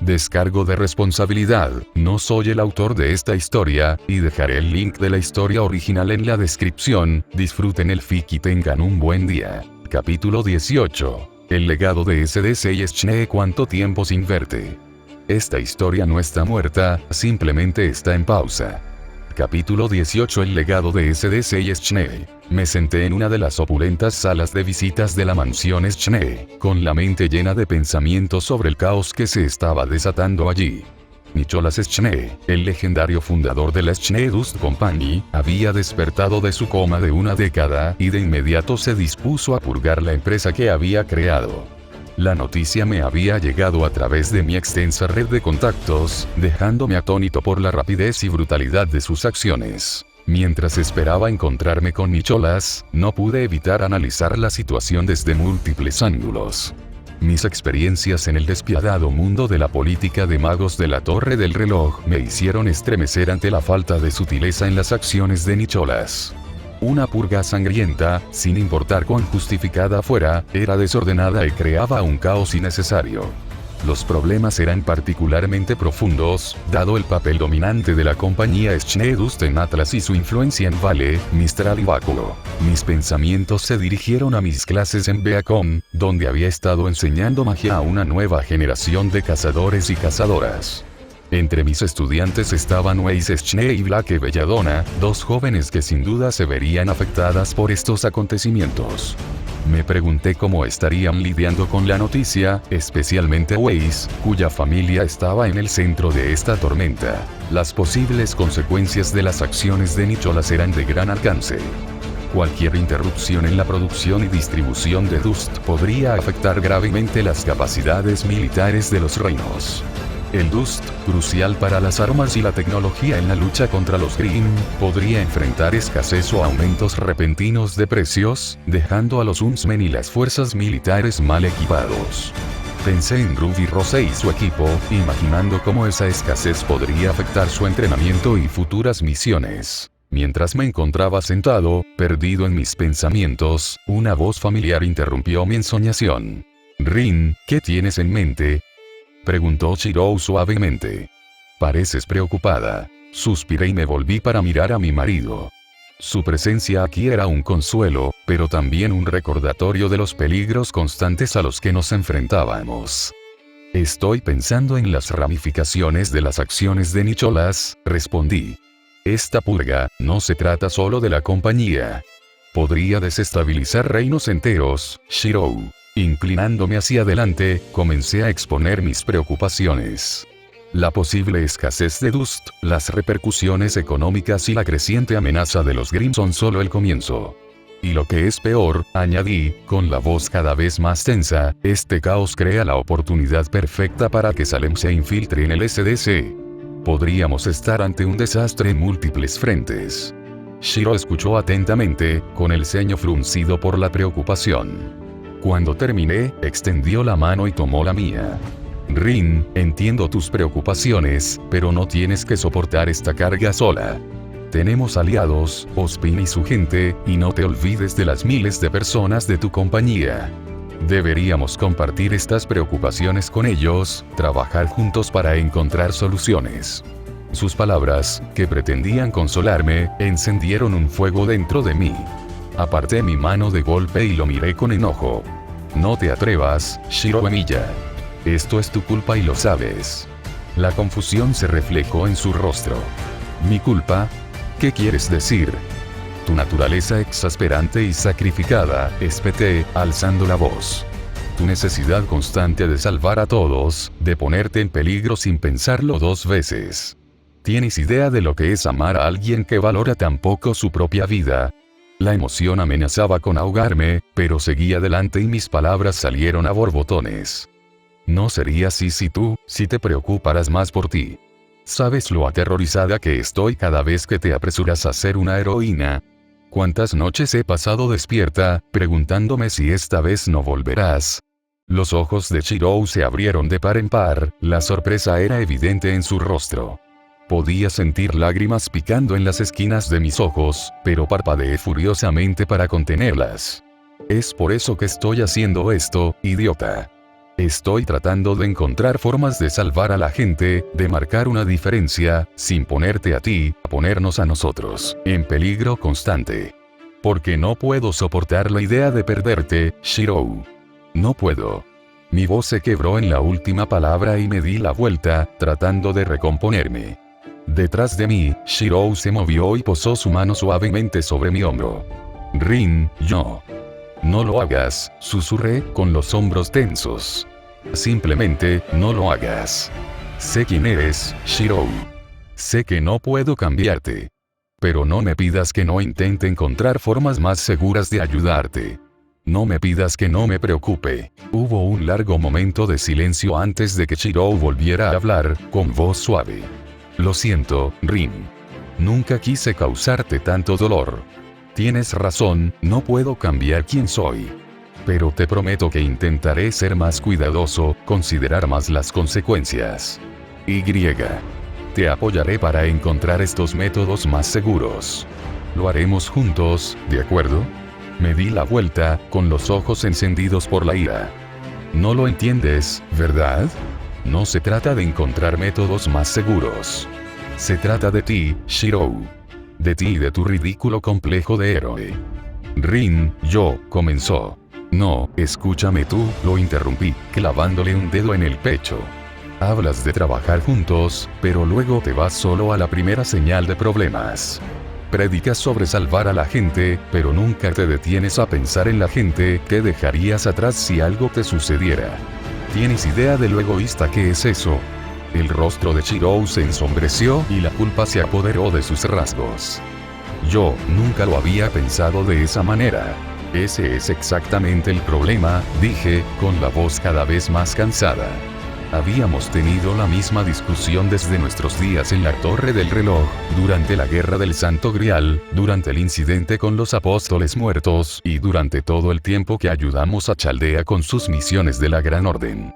Descargo de responsabilidad, no soy el autor de esta historia, y dejaré el link de la historia original en la descripción. Disfruten el fic y tengan un buen día. Capítulo 18. El legado de SDC y Schnee. ¿Cuánto tiempo sin verte? Esta historia no está muerta, simplemente está en pausa. Capítulo 18. El legado de SDC y Schnee. Me senté en una de las opulentas salas de visitas de la mansión Schnee, con la mente llena de pensamientos sobre el caos que se estaba desatando allí. Nicholas Schnee, el legendario fundador de la Schnee Dust Company, había despertado de su coma de una década, y de inmediato se dispuso a purgar la empresa que había creado. La noticia me había llegado a través de mi extensa red de contactos, dejándome atónito por la rapidez y brutalidad de sus acciones. Mientras esperaba encontrarme con Nicholas, no pude evitar analizar la situación desde múltiples ángulos. Mis experiencias en el despiadado mundo de la política de magos de la Torre del Reloj me hicieron estremecer ante la falta de sutileza en las acciones de Nicholas. Una purga sangrienta, sin importar cuán justificada fuera, era desordenada y creaba un caos innecesario. Los problemas eran particularmente profundos, dado el papel dominante de la compañía Schnee Dust en Atlas y su influencia en Vale, Mistral y Báculo. Mis pensamientos se dirigieron a mis clases en Beacon, donde había estado enseñando magia a una nueva generación de cazadores y cazadoras. Entre mis estudiantes estaban Weiss Schnee y Blake Belladonna, dos jóvenes que sin duda se verían afectadas por estos acontecimientos. Me pregunté cómo estarían lidiando con la noticia, especialmente Weiss, cuya familia estaba en el centro de esta tormenta. Las posibles consecuencias de las acciones de Nicholas eran de gran alcance. Cualquier interrupción en la producción y distribución de Dust podría afectar gravemente las capacidades militares de los reinos. El Dust, crucial para las armas y la tecnología en la lucha contra los Grimm, podría enfrentar escasez o aumentos repentinos de precios, dejando a los Huntsmen y las fuerzas militares mal equipados. Pensé en Ruby Rose y su equipo, imaginando cómo esa escasez podría afectar su entrenamiento y futuras misiones. Mientras me encontraba sentado, perdido en mis pensamientos, una voz familiar interrumpió mi ensoñación. «Rin, ¿qué tienes en mente?», preguntó Shirou suavemente. «Pareces preocupada». Suspiré y me volví para mirar a mi marido. Su presencia aquí era un consuelo, pero también un recordatorio de los peligros constantes a los que nos enfrentábamos. «Estoy pensando en las ramificaciones de las acciones de Nicholas», respondí. «Esta purga no se trata solo de la compañía. Podría desestabilizar reinos enteros, Shirou». Inclinándome hacia adelante, comencé a exponer mis preocupaciones. La posible escasez de Dust, las repercusiones económicas y la creciente amenaza de los Grimm son solo el comienzo. Y lo que es peor, añadí, con la voz cada vez más tensa, este caos crea la oportunidad perfecta para que Salem se infiltre en el SDC. Podríamos estar ante un desastre en múltiples frentes. Shiro escuchó atentamente, con el ceño fruncido por la preocupación. Cuando terminé, extendió la mano y tomó la mía. «Rin, entiendo tus preocupaciones, pero no tienes que soportar esta carga sola. Tenemos aliados, Ospin y su gente, y no te olvides de las miles de personas de tu compañía. Deberíamos compartir estas preocupaciones con ellos, trabajar juntos para encontrar soluciones». Sus palabras, que pretendían consolarme, encendieron un fuego dentro de mí. Aparté mi mano de golpe y lo miré con enojo. «No te atrevas, Shiro Emiya. Esto es tu culpa y lo sabes». La confusión se reflejó en su rostro. «¿Mi culpa? ¿Qué quieres decir?». «Tu naturaleza exasperante y sacrificada», espeté, alzando la voz. «Tu necesidad constante de salvar a todos, de ponerte en peligro sin pensarlo dos veces. ¿Tienes idea de lo que es amar a alguien que valora tan poco su propia vida?». La emoción amenazaba con ahogarme, pero seguí adelante y mis palabras salieron a borbotones. «No sería así si te preocuparas más por ti. ¿Sabes lo aterrorizada que estoy cada vez que te apresuras a ser una heroína? ¿Cuántas noches he pasado despierta, preguntándome si esta vez no volverás?». Los ojos de Shirou se abrieron de par en par, la sorpresa era evidente en su rostro. Podía sentir lágrimas picando en las esquinas de mis ojos, pero parpadeé furiosamente para contenerlas. «Es por eso que estoy haciendo esto, idiota. Estoy tratando de encontrar formas de salvar a la gente, de marcar una diferencia, sin ponerte a ti, a ponernos a nosotros, en peligro constante. Porque no puedo soportar la idea de perderte, Shirou. No puedo. Mi voz se quebró en la última palabra y me di la vuelta, tratando de recomponerme. Detrás de mí, Shirou se movió y posó su mano suavemente sobre mi hombro. Rin, yo. No lo hagas, susurré, con los hombros tensos. Simplemente, no lo hagas. Sé quién eres, Shirou. Sé que no puedo cambiarte. Pero no me pidas que no intente encontrar formas más seguras de ayudarte. No me pidas que no me preocupe. Hubo un largo momento de silencio antes de que Shirou volviera a hablar, con voz suave. Lo siento, Rin. Nunca quise causarte tanto dolor. Tienes razón, no puedo cambiar quién soy. Pero te prometo que intentaré ser más cuidadoso, considerar más las consecuencias. Y. Te apoyaré para encontrar estos métodos más seguros. Lo haremos juntos, ¿de acuerdo? Me di la vuelta, con los ojos encendidos por la ira. No lo entiendes, ¿verdad? No se trata de encontrar métodos más seguros. Se trata de ti, Shirou. De ti y de tu ridículo complejo de héroe. Rin, yo, comenzó. No, escúchame tú, lo interrumpí, clavándole un dedo en el pecho. Hablas de trabajar juntos, pero luego te vas solo a la primera señal de problemas. Predicas sobre salvar a la gente, pero nunca te detienes a pensar en la gente que dejarías atrás si algo te sucediera. ¿Tienes idea de lo egoísta que es eso? El rostro de Shirou se ensombreció y la culpa se apoderó de sus rasgos. Yo nunca lo había pensado de esa manera. Ese es exactamente el problema, dije, con la voz cada vez más cansada. Habíamos tenido la misma discusión desde nuestros días en la Torre del Reloj, durante la Guerra del Santo Grial, durante el incidente con los apóstoles muertos y durante todo el tiempo que ayudamos a Chaldea con sus misiones de la Gran Orden.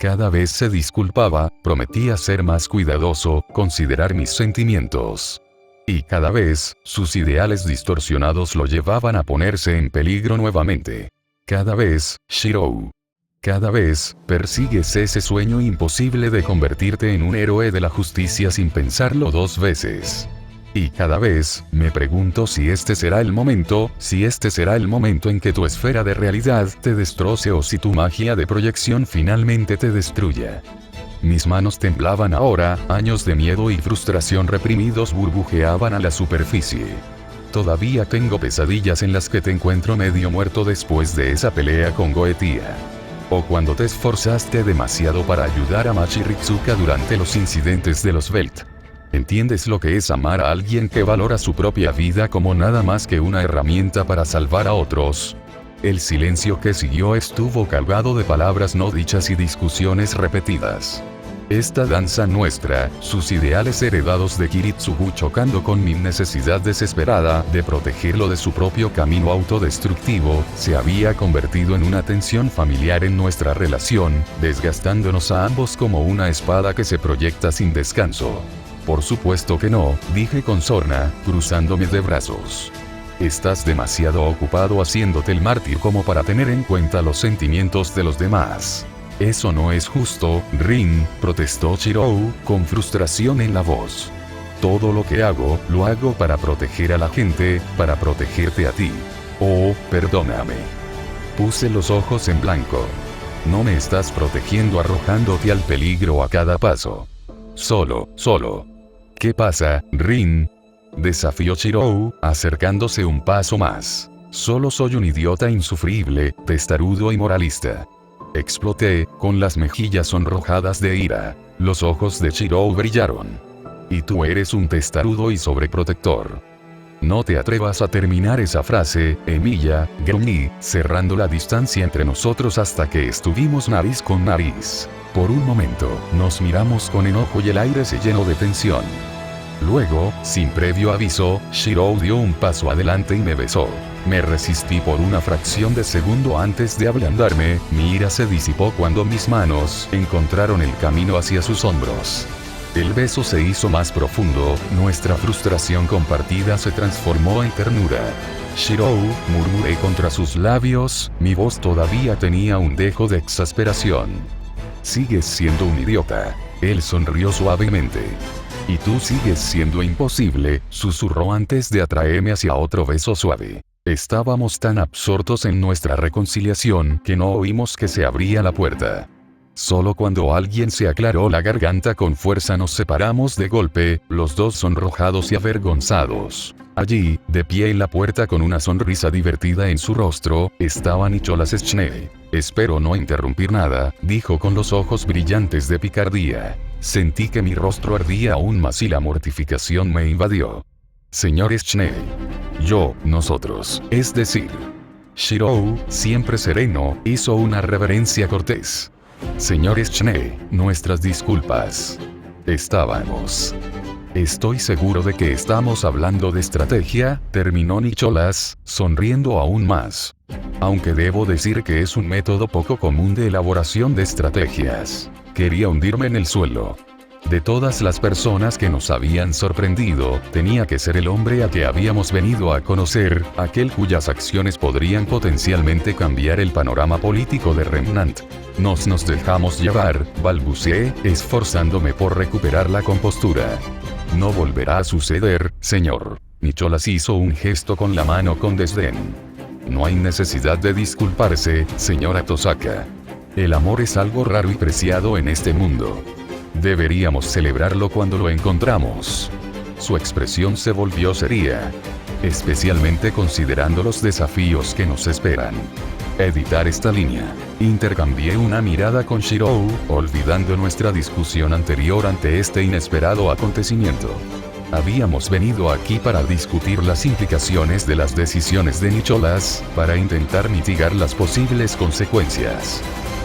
Cada vez se disculpaba, prometía ser más cuidadoso, considerar mis sentimientos. Y cada vez, sus ideales distorsionados lo llevaban a ponerse en peligro nuevamente. Cada vez, Shirou. Cada vez, persigues ese sueño imposible de convertirte en un héroe de la justicia sin pensarlo dos veces. Y cada vez, me pregunto si este será el momento en que tu esfera de realidad te destroce o si tu magia de proyección finalmente te destruya. Mis manos temblaban ahora, años de miedo y frustración reprimidos burbujeaban a la superficie. Todavía tengo pesadillas en las que te encuentro medio muerto después de esa pelea con Goetia. O cuando te esforzaste demasiado para ayudar a Machi Ritsuka durante los incidentes de los Velt. ¿Entiendes lo que es amar a alguien que valora su propia vida como nada más que una herramienta para salvar a otros? El silencio que siguió estuvo cargado de palabras no dichas y discusiones repetidas. Esta danza nuestra, sus ideales heredados de Kiritsugu chocando con mi necesidad desesperada de protegerlo de su propio camino autodestructivo, se había convertido en una tensión familiar en nuestra relación, desgastándonos a ambos como una espada que se proyecta sin descanso. Por supuesto que no, dije con sorna, cruzándome de brazos. Estás demasiado ocupado haciéndote el mártir como para tener en cuenta los sentimientos de los demás. Eso no es justo, Rin, protestó Shirou, con frustración en la voz. Todo lo que hago, lo hago para proteger a la gente, para protegerte a ti. Oh, perdóname. Puse los ojos en blanco. No me estás protegiendo arrojándote al peligro a cada paso. Solo. ¿Qué pasa, Rin? Desafió Shirou, acercándose un paso más. Solo soy un idiota insufrible, testarudo y moralista. Exploté, con las mejillas sonrojadas de ira. Los ojos de Shirou brillaron. Y tú eres un testarudo y sobreprotector. No te atrevas a terminar esa frase, Emilia, gruñí, cerrando la distancia entre nosotros hasta que estuvimos nariz con nariz. Por un momento, nos miramos con enojo y el aire se llenó de tensión. Luego, sin previo aviso, Shirou dio un paso adelante y me besó. Me resistí por una fracción de segundo antes de ablandarme, mi ira se disipó cuando mis manos encontraron el camino hacia sus hombros. El beso se hizo más profundo, nuestra frustración compartida se transformó en ternura. Shirou, murmuré contra sus labios, mi voz todavía tenía un dejo de exasperación. Sigues siendo un idiota. Él sonrió suavemente. Y tú sigues siendo imposible, susurró antes de atraerme hacia otro beso suave. Estábamos tan absortos en nuestra reconciliación que no oímos que se abría la puerta. Solo cuando alguien se aclaró la garganta con fuerza nos separamos de golpe, los dos sonrojados y avergonzados. Allí, de pie en la puerta con una sonrisa divertida en su rostro, estaba Nicholas Schnee. Espero no interrumpir nada, dijo con los ojos brillantes de picardía. Sentí que mi rostro ardía aún más y la mortificación me invadió. Señor Schnee. Nosotros, es decir. Shirou, siempre sereno, hizo una reverencia cortés. Señor Schnee, nuestras disculpas. Estoy seguro de que estamos hablando de estrategia, terminó Nicholas, sonriendo aún más. Aunque debo decir que es un método poco común de elaboración de estrategias. Quería hundirme en el suelo. De todas las personas que nos habían sorprendido, tenía que ser el hombre a que habíamos venido a conocer, aquel cuyas acciones podrían potencialmente cambiar el panorama político de Remnant. Nos dejamos llevar, balbuceé, esforzándome por recuperar la compostura. No volverá a suceder, señor. Nicholas hizo un gesto con la mano con desdén. No hay necesidad de disculparse, señora Tosaka. El amor es algo raro y preciado en este mundo. Deberíamos celebrarlo cuando lo encontramos. Su expresión se volvió seria. Especialmente considerando los desafíos que nos esperan. Editar esta línea. Intercambié una mirada con Shirou, olvidando nuestra discusión anterior ante este inesperado acontecimiento. Habíamos venido aquí para discutir las implicaciones de las decisiones de Nicholas, para intentar mitigar las posibles consecuencias.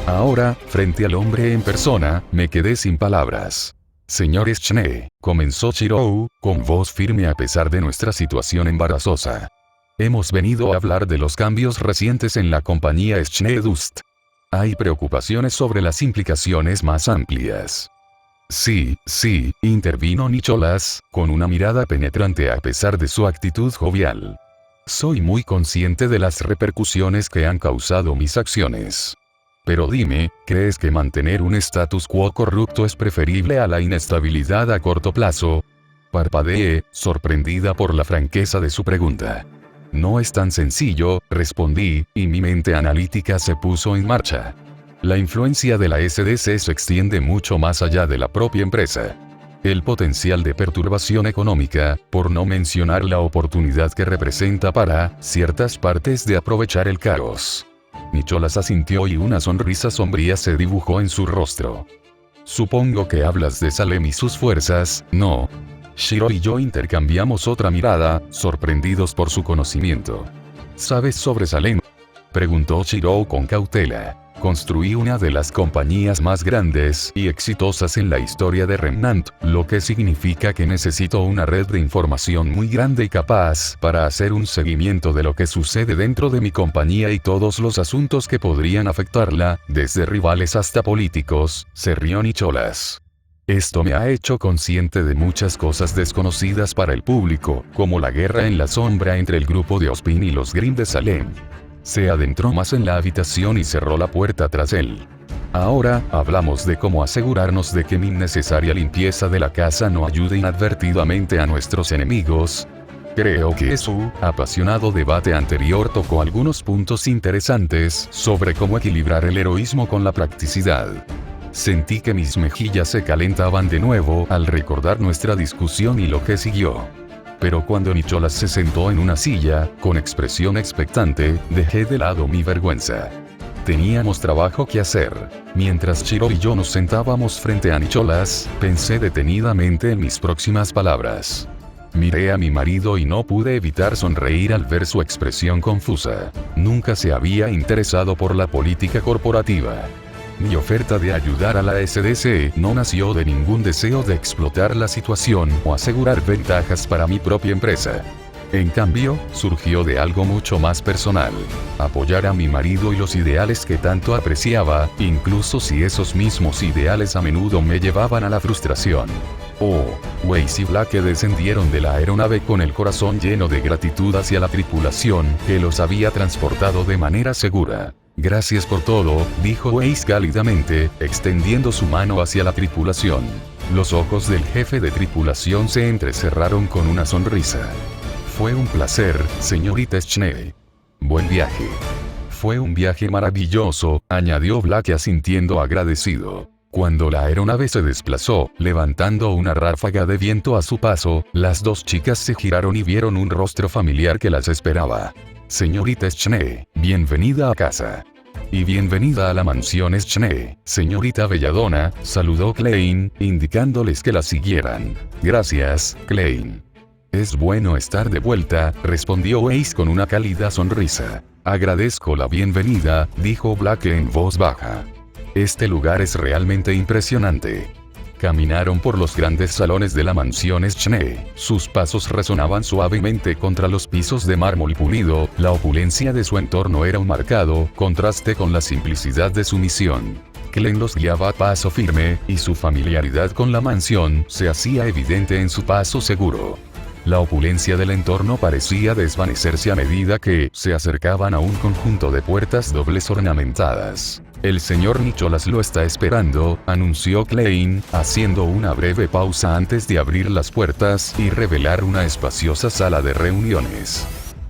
Ahora, frente al hombre en persona, me quedé sin palabras. Señor Schnee, comenzó Shirou, con voz firme a pesar de nuestra situación embarazosa. Hemos venido a hablar de los cambios recientes en la compañía Schnee Dust. Hay preocupaciones sobre las implicaciones más amplias. Sí, intervino Nicholas, con una mirada penetrante a pesar de su actitud jovial. Soy muy consciente de las repercusiones que han causado mis acciones. Pero dime, ¿crees que mantener un status quo corrupto es preferible a la inestabilidad a corto plazo? Parpadeé, sorprendida por la franqueza de su pregunta. No es tan sencillo, respondí, y mi mente analítica se puso en marcha. La influencia de la SDC se extiende mucho más allá de la propia empresa. El potencial de perturbación económica, por no mencionar la oportunidad que representa para ciertas partes de aprovechar el caos. Nicholas asintió y una sonrisa sombría se dibujó en su rostro. Supongo que hablas de Salem y sus fuerzas, ¿no? Shirou y yo intercambiamos otra mirada, sorprendidos por su conocimiento. ¿Sabes sobre Salem?, preguntó Shirou con cautela. Construí una de las compañías más grandes y exitosas en la historia de Remnant, lo que significa que necesito una red de información muy grande y capaz para hacer un seguimiento de lo que sucede dentro de mi compañía y todos los asuntos que podrían afectarla, desde rivales hasta políticos, se rió Nicholas. Esto me ha hecho consciente de muchas cosas desconocidas para el público, como la guerra en la sombra entre el grupo de Ozpin y los Grimm de Salem. Se adentró más en la habitación y cerró la puerta tras él. Ahora, hablamos de cómo asegurarnos de que mi innecesaria limpieza de la casa no ayude inadvertidamente a nuestros enemigos. Creo que su apasionado debate anterior tocó algunos puntos interesantes sobre cómo equilibrar el heroísmo con la practicidad. Sentí que mis mejillas se calentaban de nuevo al recordar nuestra discusión y lo que siguió. Pero cuando Nicholas se sentó en una silla, con expresión expectante, dejé de lado mi vergüenza. Teníamos trabajo que hacer. Mientras Shirou y yo nos sentábamos frente a Nicholas, pensé detenidamente en mis próximas palabras. Miré a mi marido y no pude evitar sonreír al ver su expresión confusa. Nunca se había interesado por la política corporativa. Mi oferta de ayudar a la SDC no nació de ningún deseo de explotar la situación o asegurar ventajas para mi propia empresa. En cambio, surgió de algo mucho más personal. Apoyar a mi marido y los ideales que tanto apreciaba, incluso si esos mismos ideales a menudo me llevaban a la frustración. Oh, Weiss y Blake descendieron de la aeronave con el corazón lleno de gratitud hacia la tripulación, que los había transportado de manera segura. Gracias por todo, dijo Weiss cálidamente, extendiendo su mano hacia la tripulación. Los ojos del jefe de tripulación se entrecerraron con una sonrisa. Fue un placer, señorita Schnee. Buen viaje. Fue un viaje maravilloso, añadió Blake asintiendo agradecido. Cuando la aeronave se desplazó, levantando una ráfaga de viento a su paso, las dos chicas se giraron y vieron un rostro familiar que las esperaba. Señorita Schnee, bienvenida a casa. Y bienvenida a la mansión Schnee, señorita Belladonna, saludó Klein, indicándoles que la siguieran. Gracias, Klein. Es bueno estar de vuelta, respondió Weiss con una cálida sonrisa. Agradezco la bienvenida, dijo Blake en voz baja. Este lugar es realmente impresionante. Caminaron por los grandes salones de la mansión Schnee. Sus pasos resonaban suavemente contra los pisos de mármol pulido. La opulencia de su entorno era un marcado contraste con la simplicidad de su misión. Klein los guiaba a paso firme, y su familiaridad con la mansión se hacía evidente en su paso seguro. La opulencia del entorno parecía desvanecerse a medida que se acercaban a un conjunto de puertas dobles ornamentadas. El señor Nicholas lo está esperando, anunció Klein, haciendo una breve pausa antes de abrir las puertas y revelar una espaciosa sala de reuniones.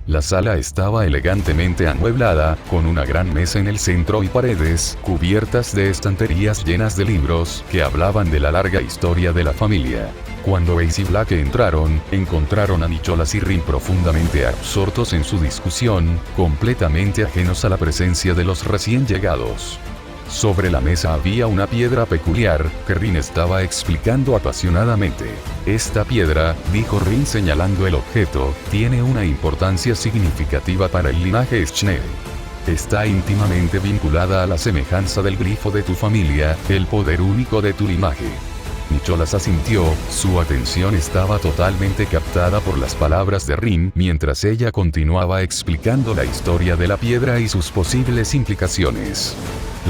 La sala estaba elegantemente amueblada, con una gran mesa en el centro y paredes cubiertas de estanterías llenas de libros que hablaban de la larga historia de la familia. Cuando Weiss y Blake encontraron a Nicholas y Rin profundamente absortos en su discusión, completamente ajenos a la presencia de los recién llegados. Sobre la mesa había una piedra peculiar, que Rin estaba explicando apasionadamente. Esta piedra, dijo Rin señalando el objeto, tiene una importancia significativa para el linaje Schnee. Está íntimamente vinculada a la semejanza del glifo de tu familia, el poder único de tu linaje. Nicholas asintió, su atención estaba totalmente captada por las palabras de Rin mientras ella continuaba explicando la historia de la piedra y sus posibles implicaciones.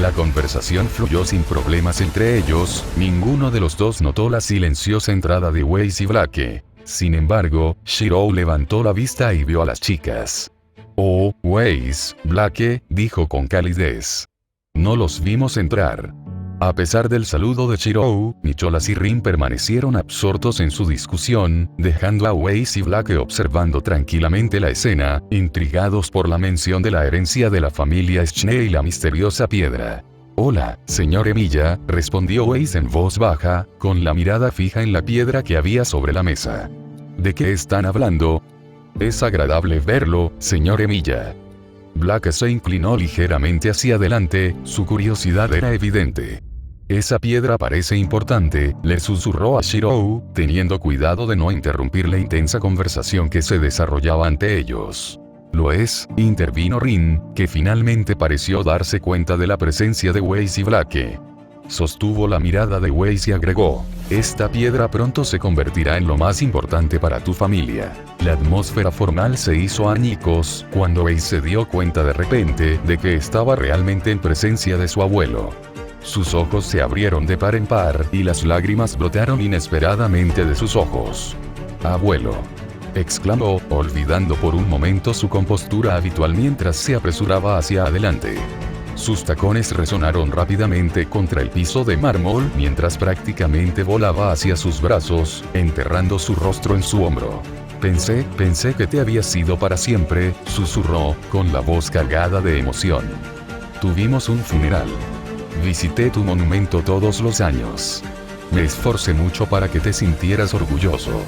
La conversación fluyó sin problemas entre ellos, ninguno de los dos notó la silenciosa entrada de Weiss y Blake. Sin embargo, Shiro levantó la vista y vio a las chicas. Oh, Weiss, Blake, dijo con calidez. No los vimos entrar. A pesar del saludo de Shiro, Nicholas y Rin permanecieron absortos en su discusión, dejando a Weiss y Blake observando tranquilamente la escena, intrigados por la mención de la herencia de la familia Schnee y la misteriosa piedra. Hola, señor Emilia, respondió Weiss en voz baja, con la mirada fija en la piedra que había sobre la mesa. ¿De qué están hablando? Es agradable verlo, señor Emilia. Blake se inclinó ligeramente hacia adelante, su curiosidad era evidente. Esa piedra parece importante, le susurró a Shiro, teniendo cuidado de no interrumpir la intensa conversación que se desarrollaba ante ellos. Lo es, intervino Rin, que finalmente pareció darse cuenta de la presencia de Weiss y Blake. Sostuvo la mirada de Weiss y agregó, esta piedra pronto se convertirá en lo más importante para tu familia. La atmósfera formal se hizo añicos, cuando Weiss se dio cuenta de repente de que estaba realmente en presencia de su abuelo. Sus ojos se abrieron de par en par, y las lágrimas brotaron inesperadamente de sus ojos. «Abuelo», exclamó, olvidando por un momento su compostura habitual mientras se apresuraba hacia adelante. Sus tacones resonaron rápidamente contra el piso de mármol mientras prácticamente volaba hacia sus brazos, enterrando su rostro en su hombro. Pensé que te habías ido para siempre», susurró, con la voz cargada de emoción. «Tuvimos un funeral. Visité tu monumento todos los años. Me esforcé mucho para que te sintieras orgulloso».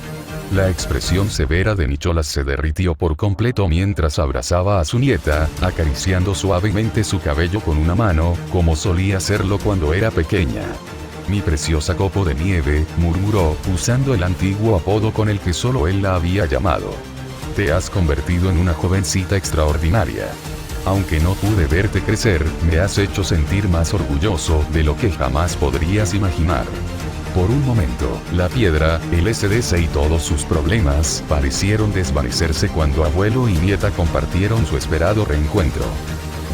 La expresión severa de Nicholas se derritió por completo mientras abrazaba a su nieta, acariciando suavemente su cabello con una mano, como solía hacerlo cuando era pequeña. «Mi preciosa copo de nieve», murmuró, usando el antiguo apodo con el que solo él la había llamado. «Te has convertido en una jovencita extraordinaria. Aunque no pude verte crecer, me has hecho sentir más orgulloso de lo que jamás podrías imaginar». Por un momento, la piedra, el SDC y todos sus problemas parecieron desvanecerse cuando abuelo y nieta compartieron su esperado reencuentro.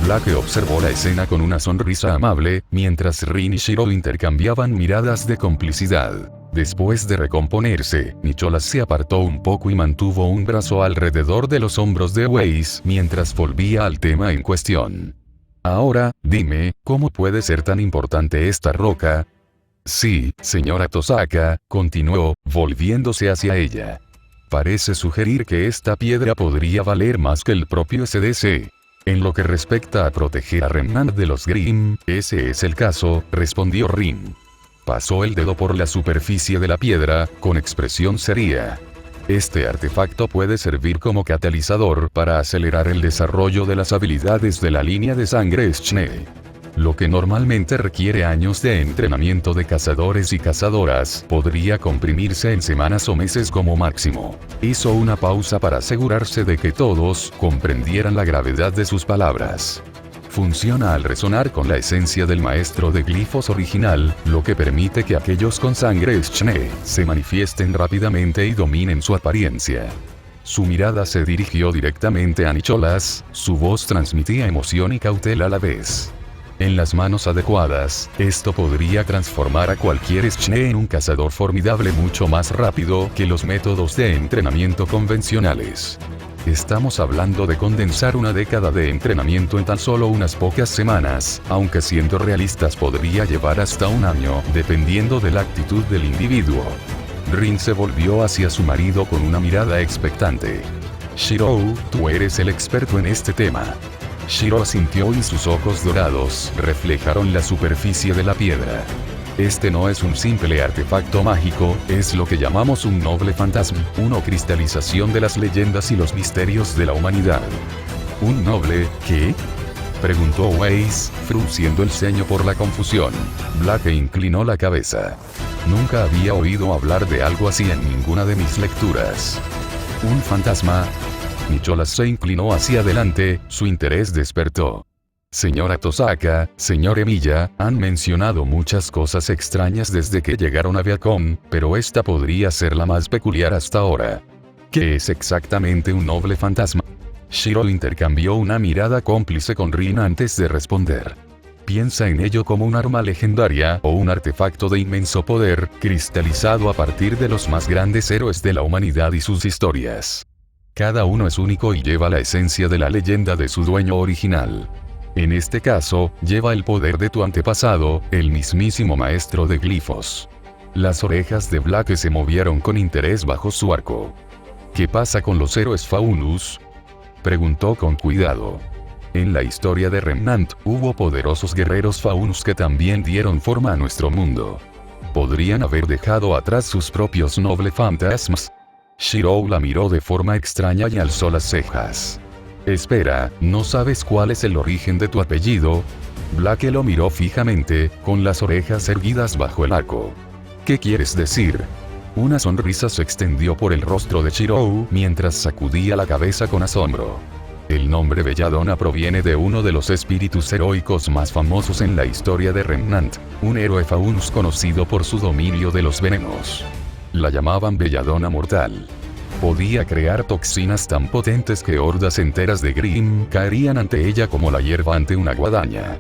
Blake observó la escena con una sonrisa amable, mientras Rin y Shiro intercambiaban miradas de complicidad. Después de recomponerse, Nicholas se apartó un poco y mantuvo un brazo alrededor de los hombros de Weiss mientras volvía al tema en cuestión. Ahora, dime, ¿cómo puede ser tan importante esta roca? Sí, señora Tosaka, continuó, volviéndose hacia ella. Parece sugerir que esta piedra podría valer más que el propio SDC. En lo que respecta a proteger a Remnant de los Grimm, ese es el caso, respondió Rin. Pasó el dedo por la superficie de la piedra, con expresión seria. Este artefacto puede servir como catalizador para acelerar el desarrollo de las habilidades de la línea de sangre Schnee. Lo que normalmente requiere años de entrenamiento de cazadores y cazadoras, podría comprimirse en semanas o meses como máximo. Hizo una pausa para asegurarse de que todos comprendieran la gravedad de sus palabras. Funciona al resonar con la esencia del maestro de glifos original, lo que permite que aquellos con sangre Schnee se manifiesten rápidamente y dominen su apariencia. Su mirada se dirigió directamente a Nicholas, su voz transmitía emoción y cautela a la vez. En las manos adecuadas, esto podría transformar a cualquier Schnee en un cazador formidable mucho más rápido que los métodos de entrenamiento convencionales. Estamos hablando de condensar una década de entrenamiento en tan solo unas pocas semanas, aunque siendo realistas podría llevar hasta un año, dependiendo de la actitud del individuo. Rin se volvió hacia su marido con una mirada expectante. Shiro, tú eres el experto en este tema. Shiro asintió y sus ojos dorados reflejaron la superficie de la piedra. Este no es un simple artefacto mágico, es lo que llamamos un noble fantasma, una cristalización de las leyendas y los misterios de la humanidad. ¿Un noble, qué? Preguntó Weiss, frunciendo el ceño por la confusión. Black inclinó la cabeza. Nunca había oído hablar de algo así en ninguna de mis lecturas. ¿Un fantasma? Nicholas se inclinó hacia adelante, su interés despertó. Señora Tosaka, señor Emiya, han mencionado muchas cosas extrañas desde que llegaron a Viacom, pero esta podría ser la más peculiar hasta ahora. ¿Qué es exactamente un noble fantasma? Shiro intercambió una mirada cómplice con Rin antes de responder. Piensa en ello como un arma legendaria o un artefacto de inmenso poder, cristalizado a partir de los más grandes héroes de la humanidad y sus historias. Cada uno es único y lleva la esencia de la leyenda de su dueño original. En este caso, lleva el poder de tu antepasado, el mismísimo maestro de glifos. Las orejas de Black se movieron con interés bajo su arco. ¿Qué pasa con los héroes Faunus? Preguntó con cuidado. En la historia de Remnant, hubo poderosos guerreros Faunus que también dieron forma a nuestro mundo. ¿Podrían haber dejado atrás sus propios noble fantasmas? Shiro la miró de forma extraña y alzó las cejas. Espera, ¿no sabes cuál es el origen de tu apellido? Black lo miró fijamente, con las orejas erguidas bajo el arco. ¿Qué quieres decir? Una sonrisa se extendió por el rostro de Shiro mientras sacudía la cabeza con asombro. El nombre Belladonna proviene de uno de los espíritus heroicos más famosos en la historia de Remnant, un héroe Faunus conocido por su dominio de los venenos. La llamaban Belladonna Mortal. Podía crear toxinas tan potentes que hordas enteras de Grimm caerían ante ella como la hierba ante una guadaña.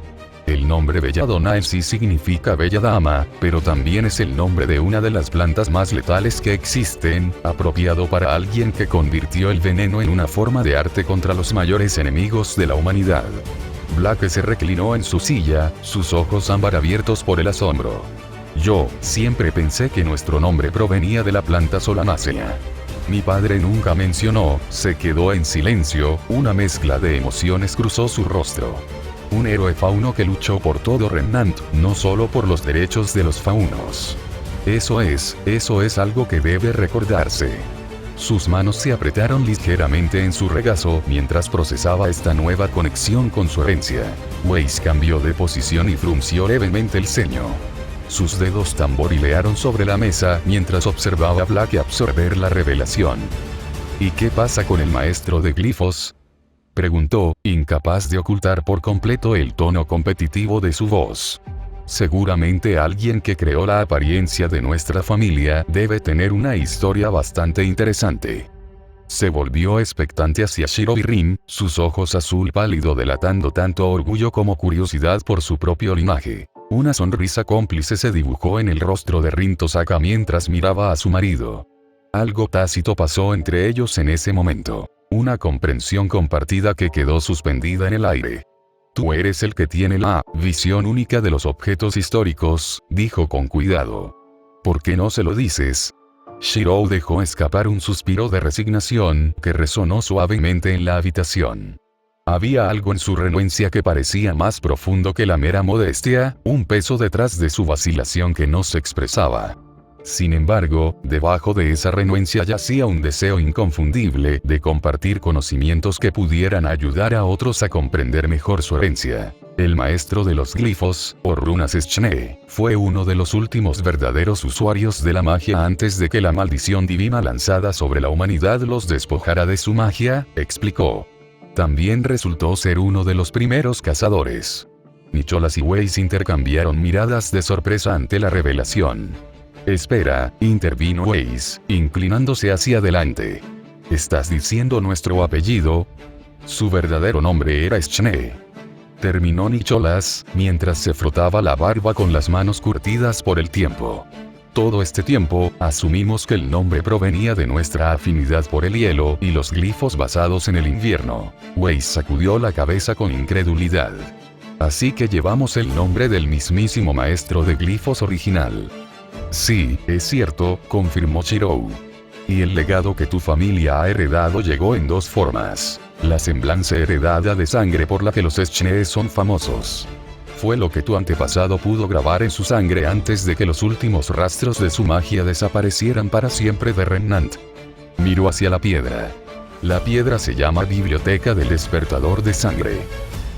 El nombre Belladonna en sí significa bella dama, pero también es el nombre de una de las plantas más letales que existen, apropiado para alguien que convirtió el veneno en una forma de arte contra los mayores enemigos de la humanidad. Black se reclinó en su silla, sus ojos ámbar abiertos por el asombro. Yo siempre pensé que nuestro nombre provenía de la planta Solanacea. Mi padre nunca mencionó, se quedó en silencio, una mezcla de emociones cruzó su rostro. Un héroe fauno que luchó por todo Remnant, no solo por los derechos de los faunos. Eso es algo que debe recordarse. Sus manos se apretaron ligeramente en su regazo mientras procesaba esta nueva conexión con su herencia. Weiss cambió de posición y frunció levemente el ceño. Sus dedos tamborilearon sobre la mesa mientras observaba a Black absorber la revelación. ¿Y qué pasa con el maestro de glifos? Preguntó, incapaz de ocultar por completo el tono competitivo de su voz. Seguramente alguien que creó la apariencia de nuestra familia debe tener una historia bastante interesante. Se volvió expectante hacia Shiro y Rin, sus ojos azul pálido delatando tanto orgullo como curiosidad por su propio linaje. Una sonrisa cómplice se dibujó en el rostro de Rin Tosaka mientras miraba a su marido. Algo tácito pasó entre ellos en ese momento. Una comprensión compartida que quedó suspendida en el aire. Tú eres el que tiene la visión única de los objetos históricos, dijo con cuidado. ¿Por qué no se lo dices? Shirou dejó escapar un suspiro de resignación que resonó suavemente en la habitación. Había algo en su renuencia que parecía más profundo que la mera modestia, un peso detrás de su vacilación que no se expresaba. Sin embargo, debajo de esa renuencia yacía un deseo inconfundible de compartir conocimientos que pudieran ayudar a otros a comprender mejor su herencia. El maestro de los glifos, o runas Schne, fue uno de los últimos verdaderos usuarios de la magia antes de que la maldición divina lanzada sobre la humanidad los despojara de su magia, explicó. También resultó ser uno de los primeros cazadores. Nicholas y Weiss intercambiaron miradas de sorpresa ante la revelación. Espera, intervino Weiss, inclinándose hacia adelante. ¿Estás diciendo nuestro apellido? Su verdadero nombre era Schne. Terminó Nicholas, mientras se frotaba la barba con las manos curtidas por el tiempo. Todo este tiempo, asumimos que el nombre provenía de nuestra afinidad por el hielo y los glifos basados en el invierno. Weiss sacudió la cabeza con incredulidad. Así que llevamos el nombre del mismísimo maestro de glifos original. Sí, es cierto, confirmó Shirou. Y el legado que tu familia ha heredado llegó en dos formas. La semblanza heredada de sangre por la que los Schne son famosos. Fue lo que tu antepasado pudo grabar en su sangre antes de que los últimos rastros de su magia desaparecieran para siempre de Remnant. Miró hacia la piedra. La piedra se llama Biblioteca del Despertador de Sangre.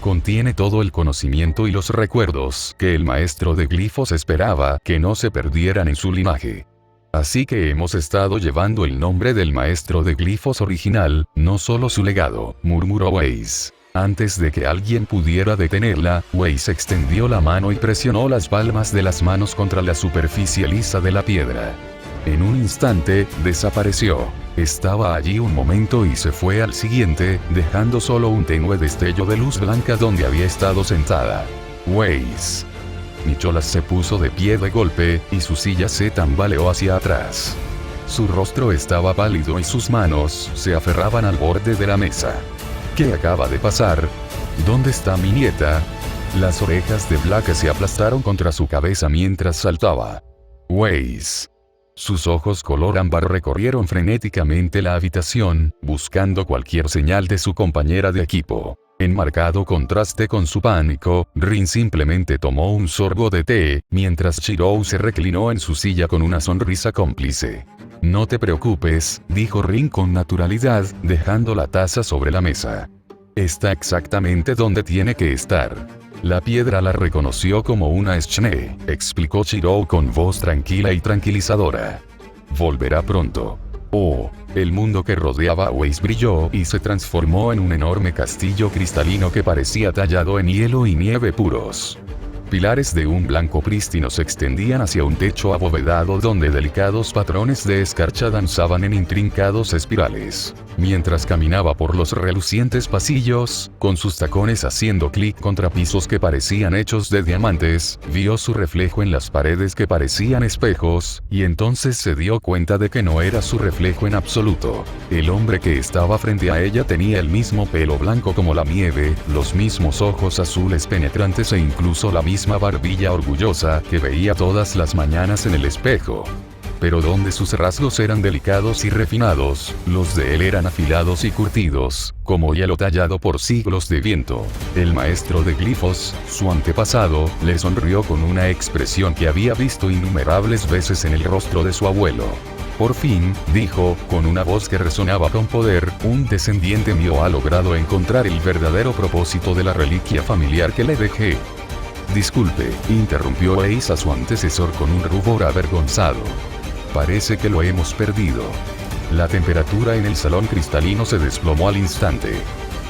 Contiene todo el conocimiento y los recuerdos que el maestro de glifos esperaba que no se perdieran en su linaje. Así que hemos estado llevando el nombre del maestro de glifos original, no solo su legado, murmuró Weiss. Antes de que alguien pudiera detenerla, Weiss extendió la mano y presionó las palmas de las manos contra la superficie lisa de la piedra. En un instante, desapareció. Estaba allí un momento y se fue al siguiente, dejando solo un tenue destello de luz blanca donde había estado sentada. Weiss. Nicholas se puso de pie de golpe, y su silla se tambaleó hacia atrás. Su rostro estaba pálido y sus manos se aferraban al borde de la mesa. ¿Qué acaba de pasar? ¿Dónde está mi nieta? Las orejas de Black se aplastaron contra su cabeza mientras saltaba. Weiss. Sus ojos color ámbar recorrieron frenéticamente la habitación, buscando cualquier señal de su compañera de equipo. En marcado contraste con su pánico, Rin simplemente tomó un sorbo de té, mientras Shirou se reclinó en su silla con una sonrisa cómplice. No te preocupes, dijo Rin con naturalidad, dejando la taza sobre la mesa. Está exactamente donde tiene que estar. La piedra la reconoció como una Schne, explicó Shirou con voz tranquila y tranquilizadora. Volverá pronto. Oh, el mundo que rodeaba a Weiss brilló y se transformó en un enorme castillo cristalino que parecía tallado en hielo y nieve puros. Pilares de un blanco prístino se extendían hacia un techo abovedado donde delicados patrones de escarcha danzaban en intrincados espirales. Mientras caminaba por los relucientes pasillos, con sus tacones haciendo clic contra pisos que parecían hechos de diamantes, vio su reflejo en las paredes que parecían espejos, y entonces se dio cuenta de que no era su reflejo en absoluto. El hombre que estaba frente a ella tenía el mismo pelo blanco como la nieve, los mismos ojos azules penetrantes e incluso la misma barbilla orgullosa que veía todas las mañanas en el espejo. Pero donde sus rasgos eran delicados y refinados, los de él eran afilados y curtidos, como hielo tallado por siglos de viento. El maestro de glifos, su antepasado, le sonrió con una expresión que había visto innumerables veces en el rostro de su abuelo. Por fin, dijo, con una voz que resonaba con poder, un descendiente mío ha logrado encontrar el verdadero propósito de la reliquia familiar que le dejé. Disculpe, interrumpió Weiss a su antecesor con un rubor avergonzado. Parece que lo hemos perdido. La temperatura en el salón cristalino se desplomó al instante.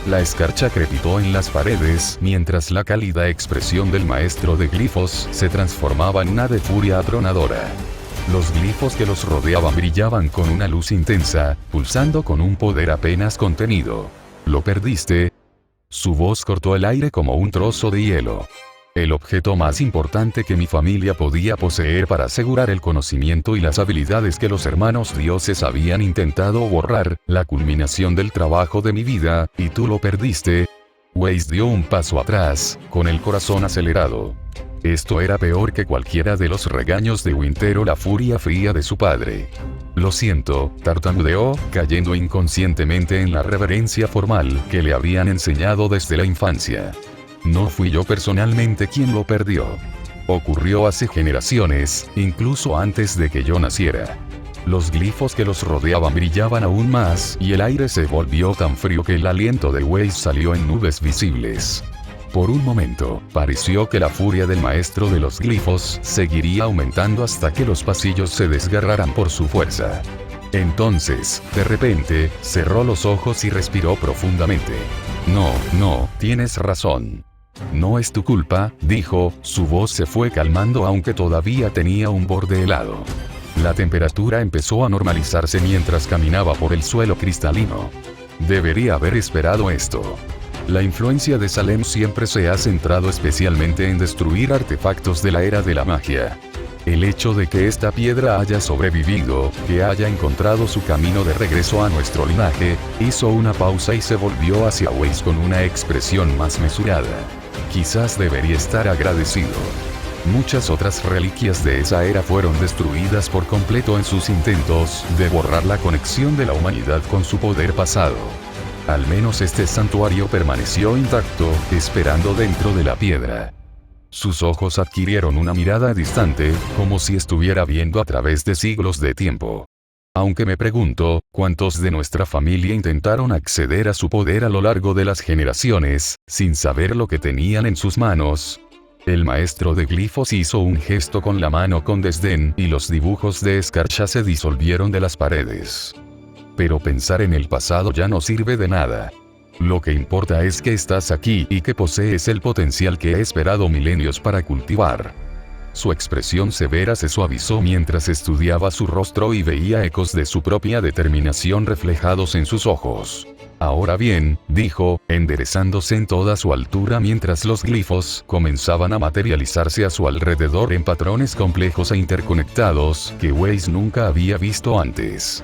La escarcha crepitó en las paredes, mientras la cálida expresión del maestro de glifos se transformaba en una de furia atronadora. Los glifos que los rodeaban brillaban con una luz intensa, pulsando con un poder apenas contenido. ¿Lo perdiste? Su voz cortó el aire como un trozo de hielo. El objeto más importante que mi familia podía poseer para asegurar el conocimiento y las habilidades que los hermanos dioses habían intentado borrar, la culminación del trabajo de mi vida, y tú lo perdiste. Weiss dio un paso atrás, con el corazón acelerado. Esto era peor que cualquiera de los regaños de Winter o la furia fría de su padre. Lo siento, tartamudeó, cayendo inconscientemente en la reverencia formal que le habían enseñado desde la infancia. No fui yo personalmente quien lo perdió. Ocurrió hace generaciones, incluso antes de que yo naciera. Los glifos que los rodeaban brillaban aún más, y el aire se volvió tan frío que el aliento de Weiss salió en nubes visibles. Por un momento, pareció que la furia del maestro de los glifos seguiría aumentando hasta que los pasillos se desgarraran por su fuerza. Entonces, de repente, cerró los ojos y respiró profundamente. No, tienes razón. No es tu culpa, dijo, su voz se fue calmando aunque todavía tenía un borde helado. La temperatura empezó a normalizarse mientras caminaba por el suelo cristalino. Debería haber esperado esto. La influencia de Salem siempre se ha centrado especialmente en destruir artefactos de la era de la magia. El hecho de que esta piedra haya sobrevivido, que haya encontrado su camino de regreso a nuestro linaje, hizo una pausa y se volvió hacia Weiss con una expresión más mesurada. Quizás debería estar agradecido. Muchas otras reliquias de esa era fueron destruidas por completo en sus intentos de borrar la conexión de la humanidad con su poder pasado. Al menos este santuario permaneció intacto, esperando dentro de la piedra. Sus ojos adquirieron una mirada distante, como si estuviera viendo a través de siglos de tiempo. Aunque me pregunto, ¿cuántos de nuestra familia intentaron acceder a su poder a lo largo de las generaciones, sin saber lo que tenían en sus manos? El maestro de glifos hizo un gesto con la mano con desdén y los dibujos de escarcha se disolvieron de las paredes. Pero pensar en el pasado ya no sirve de nada. Lo que importa es que estás aquí y que posees el potencial que he esperado milenios para cultivar. Su expresión severa se suavizó mientras estudiaba su rostro y veía ecos de su propia determinación reflejados en sus ojos. Ahora bien, dijo, enderezándose en toda su altura mientras los glifos comenzaban a materializarse a su alrededor en patrones complejos e interconectados que Weiss nunca había visto antes.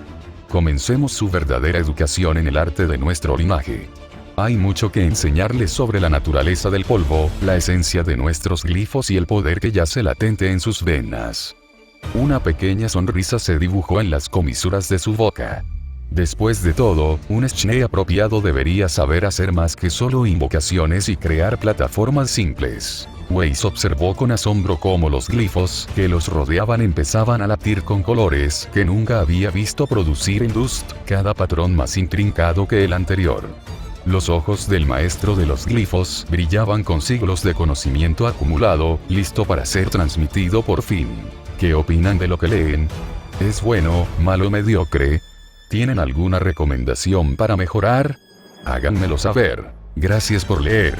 Comencemos su verdadera educación en el arte de nuestro linaje. Hay mucho que enseñarles sobre la naturaleza del polvo, la esencia de nuestros glifos y el poder que yace latente en sus venas. Una pequeña sonrisa se dibujó en las comisuras de su boca. Después de todo, un Schnee apropiado debería saber hacer más que solo invocaciones y crear plataformas simples. Weiss observó con asombro cómo los glifos que los rodeaban empezaban a latir con colores que nunca había visto producir en Dust, cada patrón más intrincado que el anterior. Los ojos del maestro de los glifos brillaban con siglos de conocimiento acumulado, listo para ser transmitido por fin. ¿Qué opinan de lo que leen? ¿Es bueno, malo o mediocre? ¿Tienen alguna recomendación para mejorar? Háganmelo saber. Gracias por leer.